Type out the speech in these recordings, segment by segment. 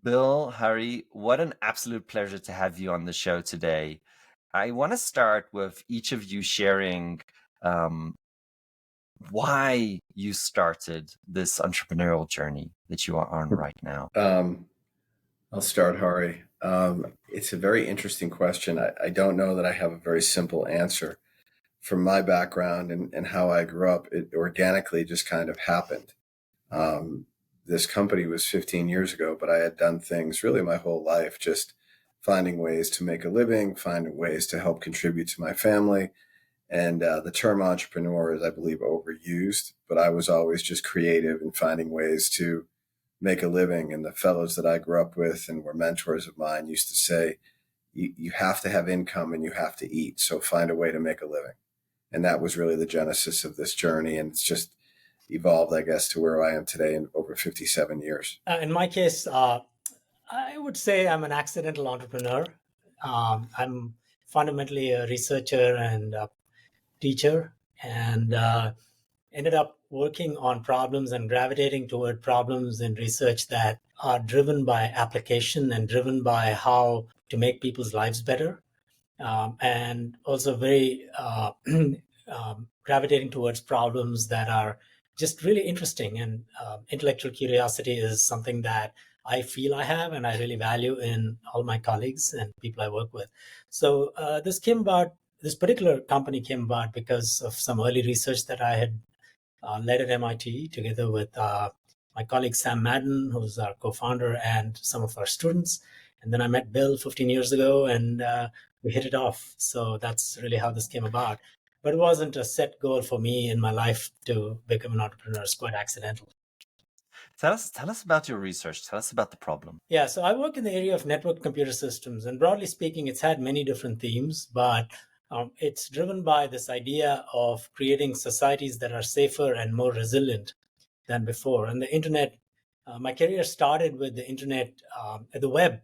Bill, Hari, what an absolute pleasure to have you on the show today. I want to start with each of you sharing um, why you started this entrepreneurial journey that you are on right now. Um, I'll start, Hari. It's a very interesting question. I don't know that I have a very simple answer. From my background and how I grew up, it organically just kind of happened. Um, this company was 15 years ago, but I had done things really my whole life, just finding ways to make a living, finding ways to help contribute to my family. And the term entrepreneur is, I believe, overused, but I was always just creative and finding ways to make a living. And the fellows that I grew up with and were mentors of mine used to say, you have to have income and you have to eat. So find a way to make a living. And that was really the genesis of this journey. And it's just evolved, I guess, to where I am today in over 57 years. In my case, I would say I'm an accidental entrepreneur. I'm fundamentally a researcher and a teacher, and ended up working on problems and gravitating toward problems in research that are driven by application and driven by how to make people's lives better, and also very gravitating towards problems that are just really interesting. And intellectual curiosity is something that I feel I have and I really value in all my colleagues and people I work with. So this particular company came about because of some early research that I had led at MIT together with my colleague Sam Madden, who's our co-founder, and some of our students. And then I met Bill 15 years ago, and we hit it off. So that's really how this came about. But it wasn't a set goal for me in my life to become an entrepreneur. It's quite accidental. Tell us about your research. Tell us about the problem. Yeah, so I work in the area of network computer systems, and broadly speaking, it's had many different themes, but it's driven by this idea of creating societies that are safer and more resilient than before. And the internet, my career started with the internet, the web,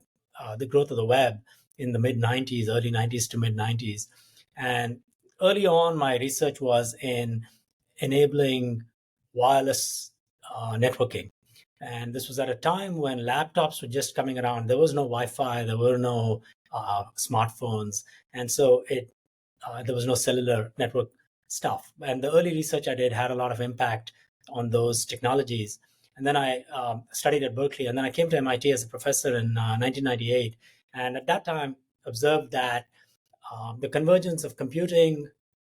the growth of the web in the mid 90s, early 90s to mid 90s. And early on, my research was in enabling wireless networking. And this was at a time when laptops were just coming around. There was no Wi-Fi, there were no smartphones. And so there was no cellular network stuff. And the early research I did had a lot of impact on those technologies. And then I studied at Berkeley, and then I came to MIT as a professor in 1998. And at that time, observed that the convergence of computing,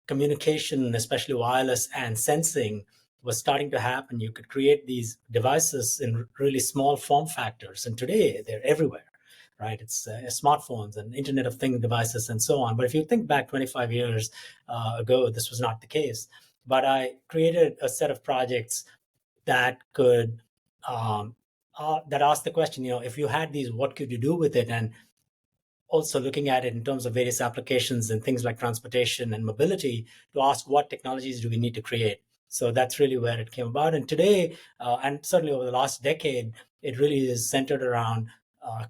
communication, especially wireless, and sensing was starting to happen. You could create these devices in really small form factors, and today they're everywhere, right? It's smartphones and Internet of Things devices and so on. But if you think back 25 years ago, this was not the case. But I created a set of projects that could that asked the question, if you had these, what could you do with it? And also looking at it in terms of various applications and things like transportation and mobility to ask what technologies do we need to create. So that's really where it came about. And today, and certainly over the last decade, it really is centered around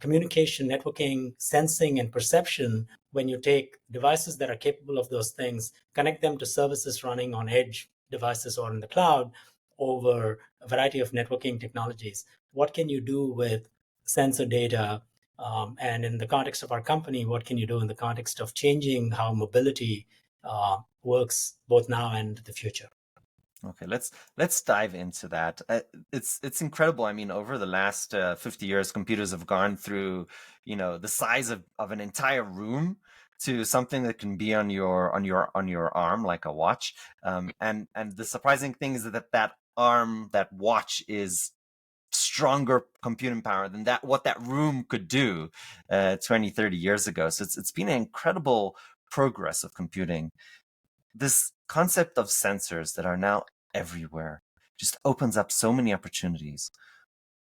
communication, networking, sensing, and perception. When you take devices that are capable of those things, connect them to services running on edge devices or in the cloud over a variety of networking technologies. What can you do with sensor data? And in the context of our company, what can you do in the context of changing how mobility works both now and the future? Okay, let's dive into that. It's incredible. I mean, over the last 50 years, computers have gone through, the size of an entire room to something that can be on your arm like a watch. And the surprising thing is that arm, that watch, is stronger computing power than what that room could do 20, 30 years ago. So it's been an incredible progress of computing. This concept of sensors that are now everywhere just opens up so many opportunities.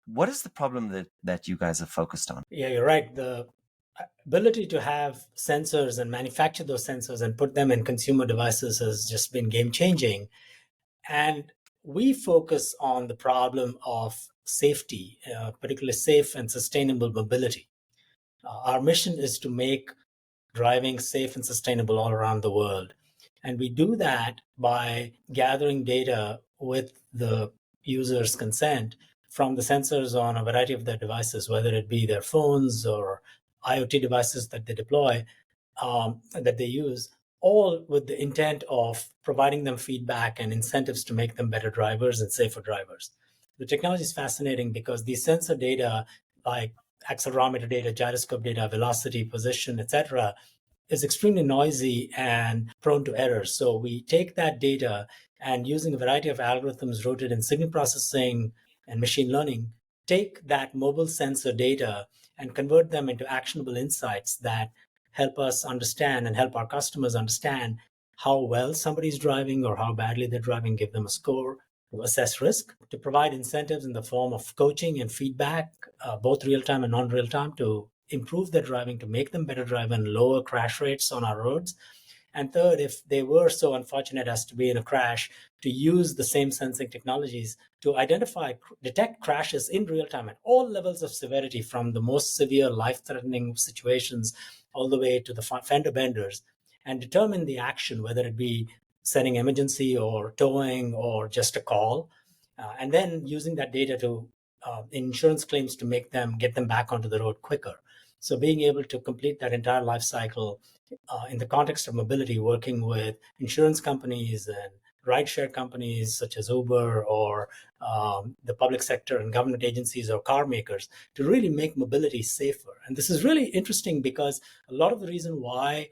What is the problem that you guys have focused on? Yeah, you're right. The ability to have sensors and manufacture those sensors and put them in consumer devices has just been game changing. And we focus on the problem of safety, particularly safe and sustainable mobility. Our mission is to make driving safe and sustainable all around the world. And we do that by gathering data with the user's consent from the sensors on a variety of their devices, whether it be their phones or IoT devices that they deploy, that they use, all with the intent of providing them feedback and incentives to make them better drivers and safer drivers. The technology is fascinating because these sensor data, like accelerometer data, gyroscope data, velocity, position, etc., is extremely noisy and prone to errors. So we take that data and using a variety of algorithms rooted in signal processing and machine learning, take that mobile sensor data and convert them into actionable insights that help us understand and help our customers understand how well somebody's driving or how badly they're driving, give them a score, to assess risk, to provide incentives in the form of coaching and feedback, both real time and non real time, to improve their driving, to make them better drive and lower crash rates on our roads. And third, if they were so unfortunate as to be in a crash, to use the same sensing technologies to identify, detect crashes in real time at all levels of severity, from the most severe life-threatening situations all the way to the fender benders, and determine the action, whether it be sending emergency or towing or just a call, and then using that data to insurance claims to get them back onto the road quicker. So being able to complete that entire life cycle in the context of mobility, working with insurance companies and rideshare companies such as Uber or the public sector and government agencies or car makers, to really make mobility safer. And this is really interesting because a lot of the reason why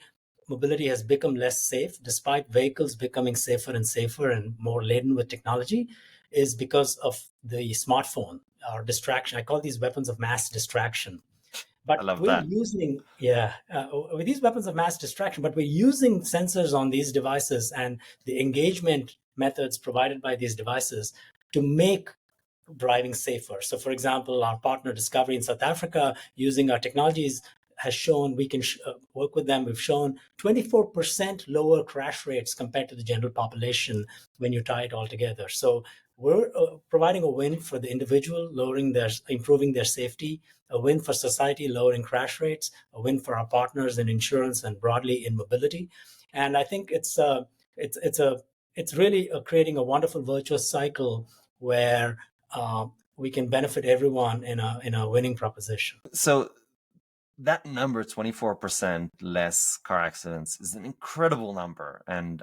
mobility has become less safe, despite vehicles becoming safer and safer and more laden with technology, is because of the smartphone or distraction. I call these weapons of mass distraction. I But love we're that. using, with these weapons of mass distraction, but we're using sensors on these devices and the engagement methods provided by these devices to make driving safer. So, for example, our partner Discovery in South Africa, using our technologies, has shown we can work with them. We've shown 24% lower crash rates compared to the general population when you tie it all together. So we're providing a win for the individual, improving their safety, a win for society, lowering crash rates, a win for our partners in insurance and broadly in mobility. And I think it's really creating a wonderful virtuous cycle where we can benefit everyone in a winning proposition. So that number, 24% less car accidents, is an incredible number and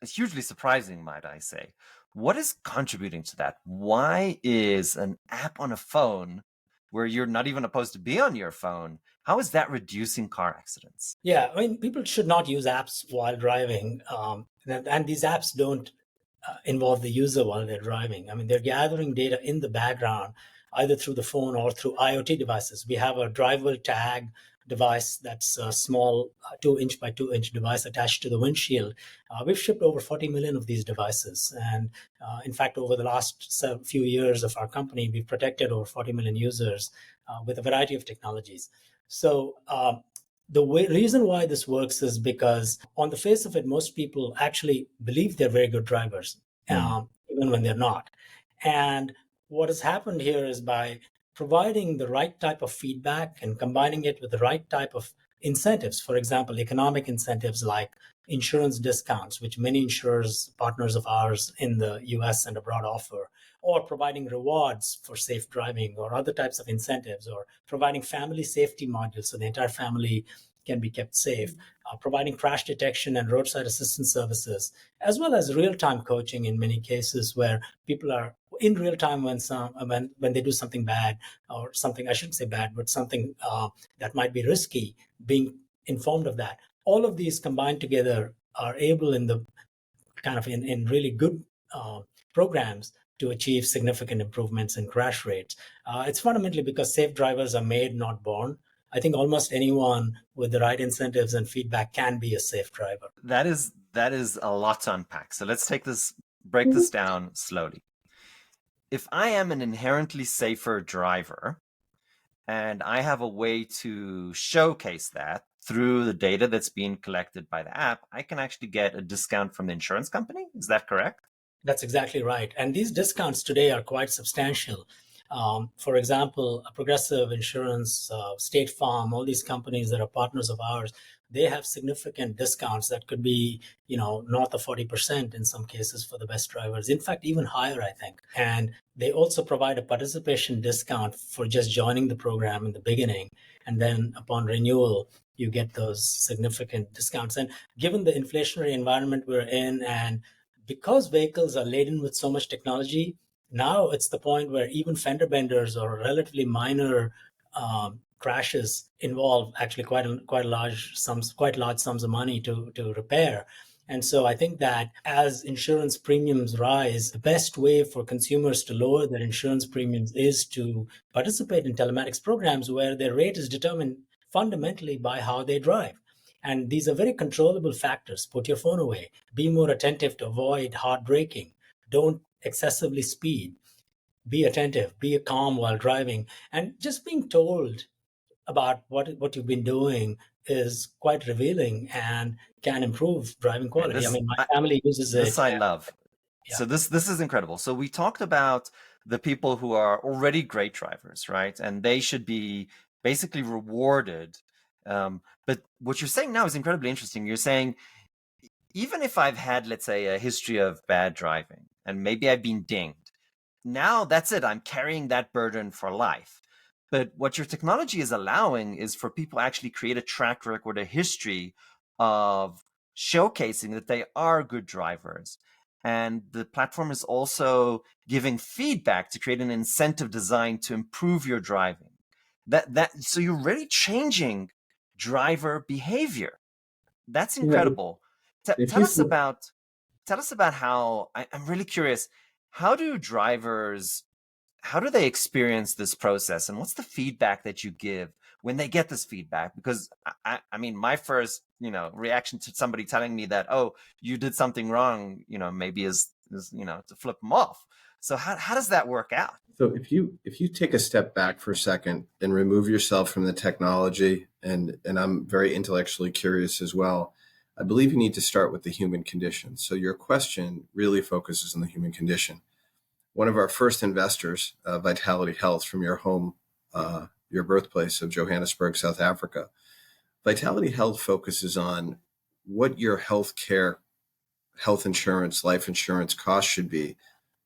hugely surprising, might I say. What is contributing to that? Why is an app on a phone where you're not even supposed to be on your phone, how is that reducing car accidents? Yeah, I mean, people should not use apps while driving. And these apps don't involve the user while they're driving. I mean, they're gathering data in the background, either through the phone or through IoT devices. We have a drivable tag device that's a small 2-inch by 2-inch device attached to the windshield. We've shipped over 40 million of these devices. And in fact, over the last few years of our company, we've protected over 40 million users with a variety of technologies. So the reason why this works is because on the face of it, most people actually believe they're very good drivers, even when they're not. And what has happened here is by providing the right type of feedback and combining it with the right type of incentives, for example, economic incentives like insurance discounts, which many insurers, partners of ours in the US and abroad offer, or providing rewards for safe driving or other types of incentives, or providing family safety modules so the entire family can be kept safe, providing crash detection and roadside assistance services, as well as real-time coaching in many cases where people are in real time when they do something bad, or something, I shouldn't say bad, but something that might be risky, being informed of that. All of these combined together are able in the kind of in really good programs to achieve significant improvements in crash rates. It's fundamentally because safe drivers are made, not born. I think almost anyone with the right incentives and feedback can be a safe driver. That is a lot to unpack. So let's break this down slowly. If I am an inherently safer driver and I have a way to showcase that through the data that's being collected by the app, I can actually get a discount from the insurance company. Is that correct? That's exactly right. And these discounts today are quite substantial. For example, Progressive Insurance, State Farm, all these companies that are partners of ours, they have significant discounts that could be, north of 40% in some cases for the best drivers. In fact, even higher, I think. And they also provide a participation discount for just joining the program in the beginning. And then upon renewal, you get those significant discounts. And given the inflationary environment we're in, and because vehicles are laden with so much technology, now it's the point where even fender benders or relatively minor crashes involve actually quite large sums of money to repair. And so I think that as insurance premiums rise, the best way for consumers to lower their insurance premiums is to participate in telematics programs where their rate is determined fundamentally by how they drive. And these are very controllable factors. Put your phone away, be more attentive to avoid hard braking, don't excessively speed, be attentive, be calm while driving. And just being told about what you've been doing is quite revealing and can improve driving quality. My family uses this it. I love. Yeah. So this is incredible. So we talked about the people who are already great drivers, right? And they should be basically rewarded. But what you're saying now is incredibly interesting. You're saying, even if I've had, let's say, a history of bad driving, and maybe I've been dinged, now that's it. I'm carrying that burden for life. But what your technology is allowing is for people to actually create a track record, a history of showcasing that they are good drivers. And the platform is also giving feedback to create an incentive design to improve your driving. So you're really changing driver behavior. That's incredible. Tell us about how, I'm really curious, how do they experience this process, and what's the feedback that you give when they get this feedback? Because I mean, my first, reaction to somebody telling me that, oh, you did something wrong, maybe is to flip them off. So how does that work out? So if you take a step back for a second and remove yourself from the technology, and I'm very intellectually curious as well, I believe you need to start with the human condition. So your question really focuses on the human condition. One of our first investors, Vitality Health, from your home, your birthplace of Johannesburg, South Africa, Vitality Health focuses on what your health insurance, life insurance costs should be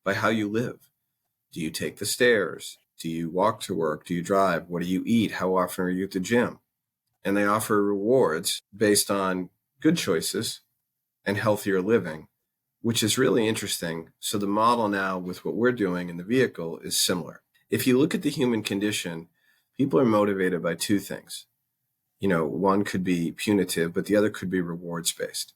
by how you live. Do you take the stairs? Do you walk to work? Do you drive? What do you eat? How often are you at the gym? And they offer rewards based on good choices and healthier living, which is really interesting. So the model now with what we're doing in the vehicle is similar. If you look at the human condition, people are motivated by two things. One could be punitive, but the other could be rewards-based.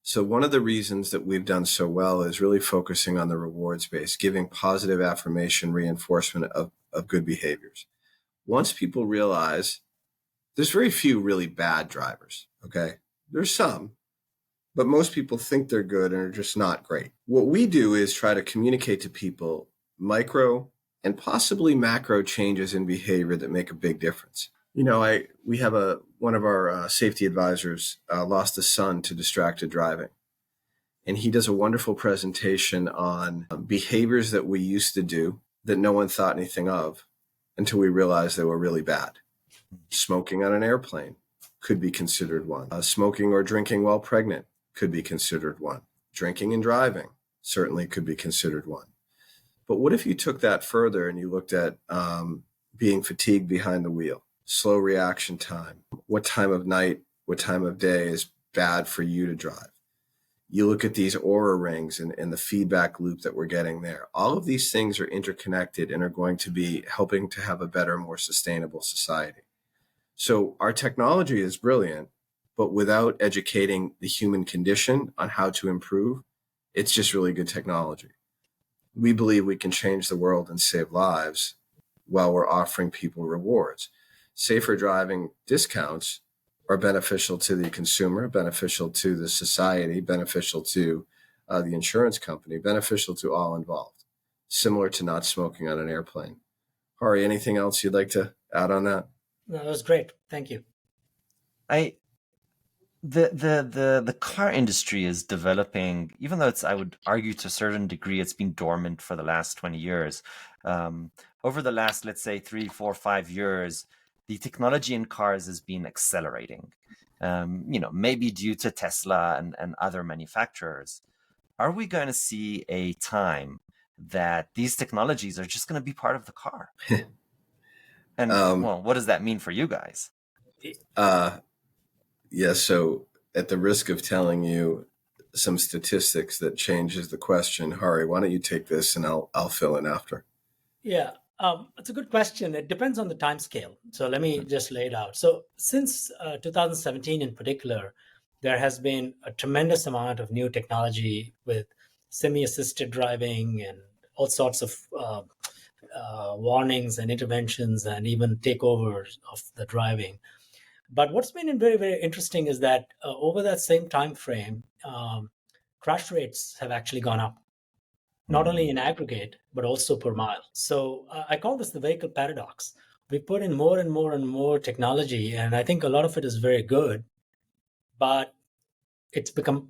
So one of the reasons that we've done so well is really focusing on the rewards-based, giving positive affirmation, reinforcement of good behaviors. Once people realize there's very few really bad drivers, okay? There's some, but most people think they're good and are just not great. What we do is try to communicate to people micro and possibly macro changes in behavior that make a big difference. We have one of our safety advisors lost a son to distracted driving. And he does a wonderful presentation on behaviors that we used to do that no one thought anything of until we realized they were really bad. Smoking on an airplane could be considered one. Smoking or drinking while pregnant could be considered one. Drinking and driving certainly could be considered one. But what if you took that further and you looked at being fatigued behind the wheel, slow reaction time, what time of night, what time of day is bad for you to drive? You look at these aura rings and the feedback loop that we're getting there. All of these things are interconnected and are going to be helping to have a better, more sustainable society. So our technology is brilliant, but without educating the human condition on how to improve, it's just really good technology. We believe we can change the world and save lives while we're offering people rewards. Safer driving discounts are beneficial to the consumer, beneficial to the society, beneficial to the insurance company, beneficial to all involved, similar to not smoking on an airplane. Hari, anything else you'd like to add on that? No, that was great. Thank you. The car industry is developing, even though I would argue to a certain degree, it's been dormant for the last 20 years. Over the last, let's say 3, 4, 5 years, the technology in cars has been accelerating. maybe due to Tesla and other manufacturers, are we going to see a time that these technologies are just going to be part of the car? And well, what does that mean for you guys? Yeah, so at the risk of telling you some statistics that changes the question, Hari, why don't you take this and I'll fill in after. Yeah, it's a good question. It depends on the time scale. So let me just lay it out. So since 2017 in particular, there has been a tremendous amount of new technology with semi-assisted driving and all sorts of warnings and interventions and even takeovers of the driving. But what's been very, very interesting is that over that same time frame, crash rates have actually gone up, not only in aggregate, but also per mile. So I call this the vehicle paradox. We put in more and more and more technology, and I think a lot of it is very good, but it's become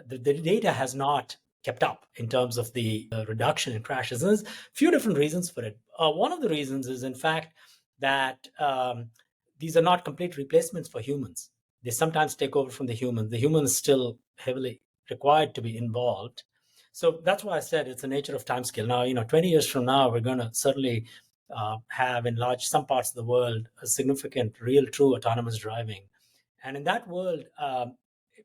the data has not kept up in terms of the reduction in crashes. And there's a few different reasons for it. One of the reasons is, in fact, that these are not complete replacements for humans. They sometimes take over from the humans. The human is still heavily required to be involved. So that's why I said it's the nature of time scale. Now, 20 years from now, we're going to certainly have in some parts of the world a significant, real, true autonomous driving. And in that world,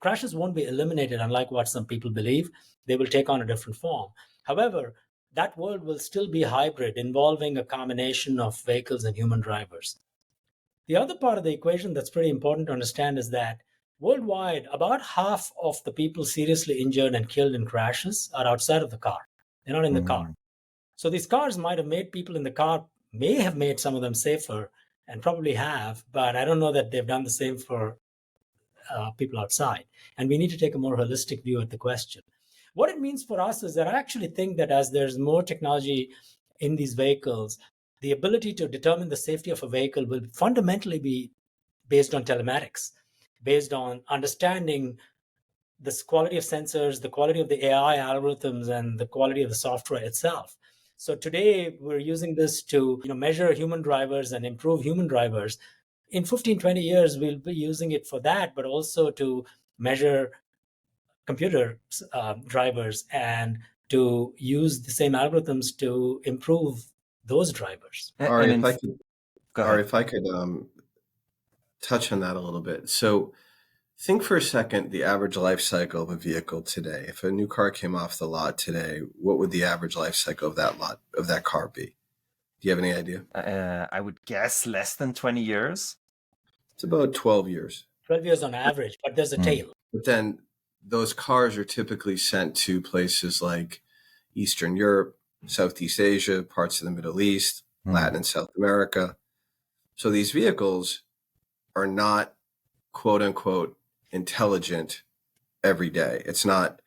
crashes won't be eliminated, unlike what some people believe. They will take on a different form. However, that world will still be hybrid, involving a combination of vehicles and human drivers. The other part of the equation that's pretty important to understand is that worldwide, about half of the people seriously injured and killed in crashes are outside of the car. They're not in the car. So these cars might have made people in the car, may have made some of them safer, and probably have, but I don't know that they've done the same for people outside. And we need to take a more holistic view at the question. What it means for us is that I actually think that as there's more technology in these vehicles, the ability to determine the safety of a vehicle will fundamentally be based on telematics, based on understanding the quality of sensors, the quality of the AI algorithms, and the quality of the software itself. So today we're using this to measure human drivers and improve human drivers. In 15, 20 years, we'll be using it for that, but also to measure computer drivers and to use the same algorithms to improve those drivers. Ari, Go ahead. if I could touch on that a little bit. So think for a second the average life cycle of a vehicle today. If a new car came off the lot today, what would the average life cycle of that car be? Do you have any idea? I would guess less than 20 years. It's about 12 years. 12 years on average, but there's a tail. But then those cars are typically sent to places like Eastern Europe, Southeast Asia, parts of the Middle East, Latin and South America. So these vehicles are not, quote unquote, intelligent every day. It's not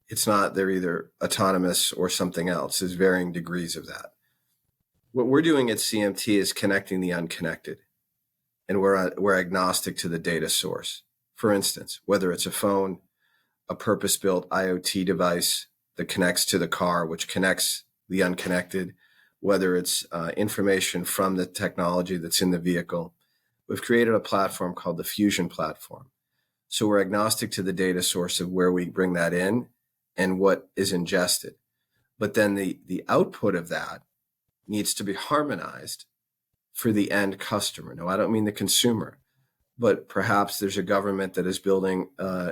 they're either autonomous or something else. There's varying degrees of that. What we're doing at CMT is connecting the unconnected, and we're agnostic to the data source. For instance, whether it's a phone, a purpose-built IoT device that connects to the car, which connects the unconnected, whether it's information from the technology that's in the vehicle, we've created a platform called the Fusion platform. So we're agnostic to the data source of where we bring that in and what is ingested. But then the output of that needs to be harmonized for the end customer. No, I don't mean the consumer, but perhaps there's a government that is building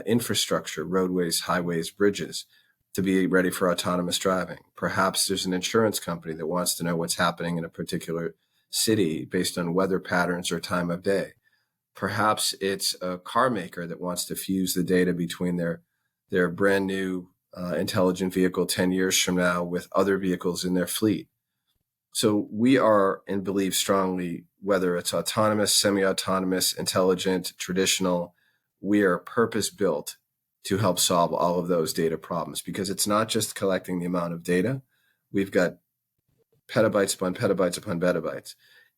infrastructure, roadways, highways, bridges to be ready for autonomous driving. Perhaps there's an insurance company that wants to know what's happening in a particular city based on weather patterns or time of day. Perhaps it's a car maker that wants to fuse the data between their brand new intelligent vehicle 10 years from now with other vehicles in their fleet. So we are and believe strongly, whether it's autonomous, semi-autonomous, intelligent, traditional, we are purpose-built to help solve all of those data problems, because it's not just collecting the amount of data. We've got petabytes upon petabytes upon petabytes.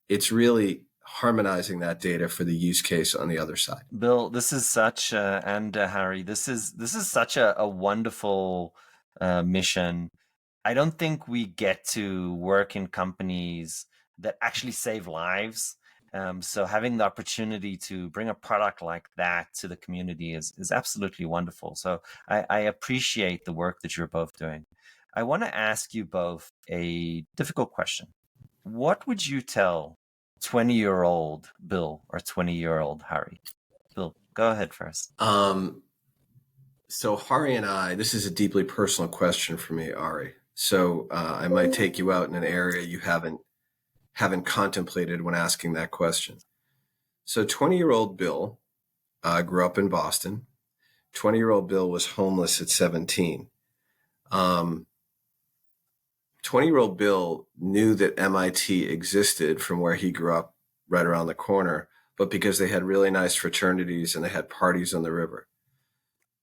It's really harmonizing that data for the use case on the other side. Bill, this is such and Hari, this is such a wonderful mission. I don't think we get to work in companies that actually save lives So having the opportunity to bring a product like that to the community is absolutely wonderful. So I appreciate the work that you're both doing. I want to ask you both a difficult question. What would you tell 20-year-old Bill or 20-year-old Hari? Bill, go ahead first. So Hari and I, this is a deeply personal question for me, Ari. So I might take you out in an area you haven't contemplated when asking that question. So 20-year-old Bill grew up in Boston. 20-year-old Bill was homeless at 17. 20-year-old Bill knew that MIT existed from where he grew up right around the corner, but because they had really nice fraternities and they had parties on the river.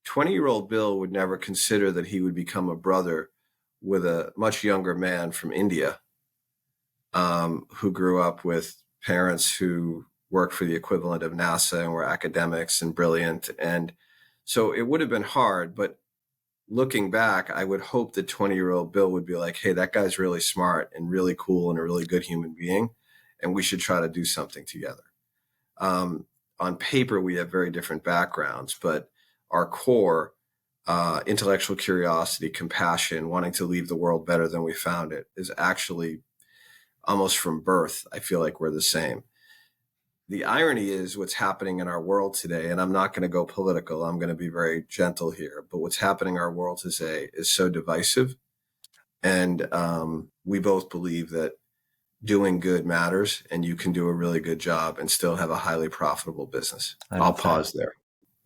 20-year-old Bill would never consider that he would become a brother with a much younger man from India who grew up with parents who worked for the equivalent of NASA and were academics and brilliant. And so it would have been hard, but looking back, I would hope that 20-year-old Bill would be like, hey, that guy's really smart and really cool and a really good human being, and we should try to do something together. On paper, we have very different backgrounds, but our core, intellectual curiosity, compassion, wanting to leave the world better than we found it, is actually almost from birth. I feel like we're the same. The irony is what's happening in our world today, and I'm not going to go political. I'm going to be very gentle here, but what's happening in our world today is so divisive. And we both believe that doing good matters, and you can do a really good job and still have a highly profitable business. I'll pause there.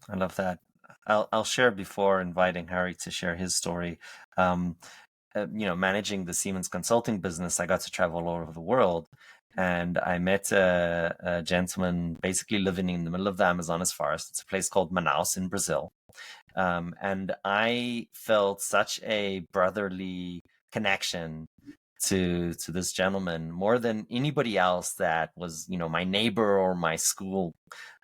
I love that. I'll share before inviting Hari to share his story. Managing the Siemens consulting business, I got to travel all over the world. And I met a gentleman basically living in the middle of the Amazonas forest. It's a place called Manaus in Brazil. And I felt such a brotherly connection to this gentleman more than anybody else that was, my neighbor or my school,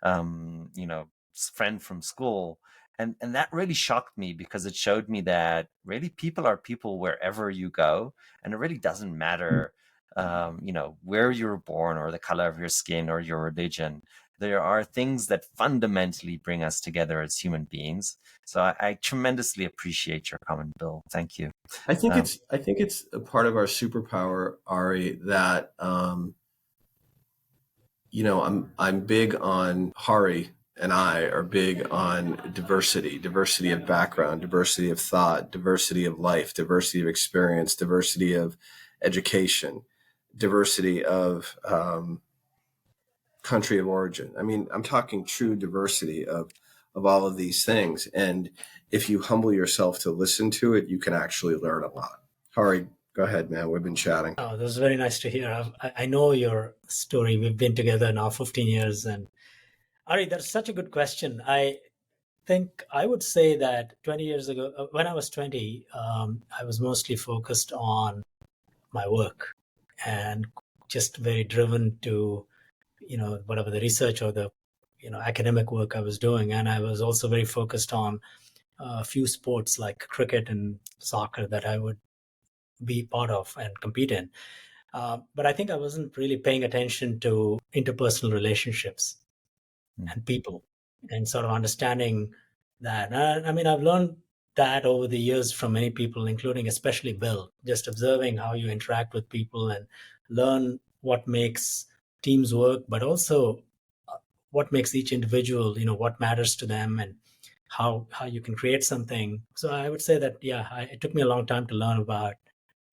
friend from school. And that really shocked me because it showed me that really people are people wherever you go. And it really doesn't matter where you were born or the color of your skin or your religion. There are things that fundamentally bring us together as human beings. So I tremendously appreciate your comment, Bill. Thank you. I think it's a part of our superpower, Ari, that I'm big on. Hari and I are big on diversity of background, diversity of thought, diversity of life, diversity of experience, diversity of education, diversity of country of origin. I mean, I'm talking true diversity of all of these things. And if you humble yourself to listen to it, you can actually learn a lot. Hari, go ahead, man. We've been chatting. Oh, that was very nice to hear. I know your story. We've been together now 15 years. And Ari, that's such a good question. I think I would say that 20 years ago, when I was 20, I was mostly focused on my work and just very driven to, whatever the research or the, academic work I was doing. And I was also very focused on a few sports like cricket and soccer that I would be part of and compete in. But I think I wasn't really paying attention to interpersonal relationships and people and sort of understanding that. I've learned that over the years from many people, including especially Bill, just observing how you interact with people and learn what makes teams work, but also what makes each individual, what matters to them and how you can create something. So I would say that, it took me a long time to learn about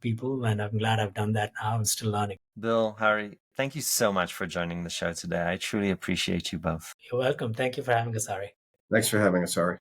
people, and I'm glad I've done that now. I'm still learning. Bill, Hari, thank you so much for joining the show today. I truly appreciate you both. You're welcome. Thank you for having us, Hari. Thanks for having us, Ari.